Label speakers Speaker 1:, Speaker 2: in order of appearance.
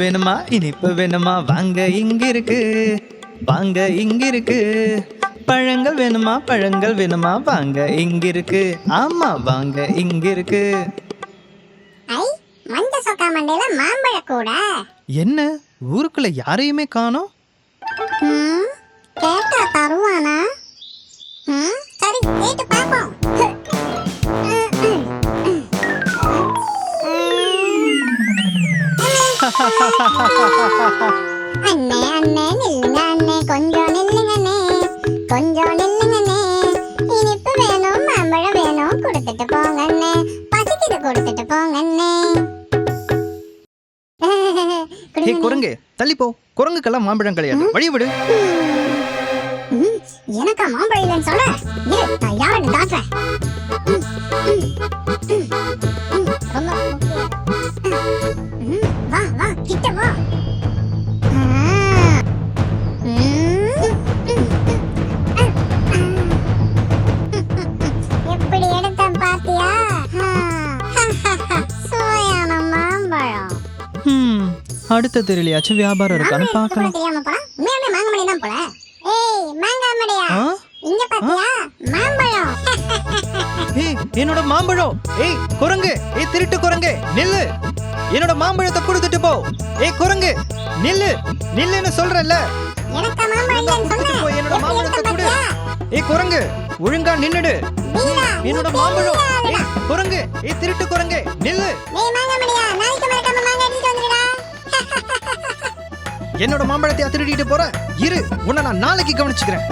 Speaker 1: வேணுமா இனிப்பு வேணுமா வாங்க இங்க இருக்கு, வாங்க இங்க இருக்கு. பழங்கள் வேணுமா வாங்க இங்க இருக்கு, ஆமா வாங்க இங்க இருக்கு.
Speaker 2: ஐ மண்ட சொக்கா மண்டையில மாம்பழ கூட.
Speaker 1: என்ன ஊருக்குள்ள யாரையுமே காணோம்?
Speaker 2: கேட்டா தருவானா? சரி கேட்டு பாப்போம். அண்ணே அண்ணே நில்லுங்க அண்ணே, கொஞ்சம் நில்லுங்கண்ணே, கொஞ்சம் நில்லுங்கண்ணே. இனிப்பு வேணும் மாம்பழம் வேணும், கொடுத்துட்டு போங்கண்ணே, பசிக்குது கொடுத்துட்டு போங்கண்ணே.
Speaker 1: ஹே குரங்கு தள்ளி போ, குரங்குக்கெல்லாம் மாம்பழம் கிடையாது, வழி விடு.
Speaker 2: எனக்கா மாம்பழம் இல்லைன்னு சொல்ற? இரு நான் யாருன்னு காட்டுறேன். ரொம்ப வா வா கிட்ட வா. எப்படி எடுத்தேன் பாத்தியா? சுவையான மாம்பழம்.
Speaker 1: அடுத்த தெருலையாச்சும் வியாபாரம் இருக்கான்னு பார்க்கலாம்.
Speaker 2: தெரியாம போல உண்மையாவே மாங்கமணி தான் போல. ஏய் மாங்காமடியா, இங்க பாத்தியா மாம்பழம்?
Speaker 1: ஏய் என்னோட மாம்பழம். ஏய் குரங்கு, ஏய் திருட்டு குரங்கு நில்லு, என்னோட மாம்பழத்தை கொடுத்துட்டு போ. ஏய் குரங்கு நில்லு, நில்லுன்னு சொல்றேன்ல.
Speaker 2: எனக்கு மாம்பழம் இல்லன்னு சொன்னேன்,
Speaker 1: போய் என்னோட மாம்பழத்தை கொடு. ஏய் குரங்கு ஒழுங்கா நின்னுடு, என்னோட மாம்பழம். ஏய் குரங்கு, ஏய் திருட்டு குரங்கு நில்லு.
Speaker 2: ஏய் மாங்காமடியா, நாளைக்கு மறக்காம மாங்கா எடுத்துட்டு வந்துடுடா.
Speaker 1: என்னோட மாம்பழத்தை திருடிட்டு போற, இரு உன்னை நான் நாளைக்கு கவனிச்சுக்கிறேன்.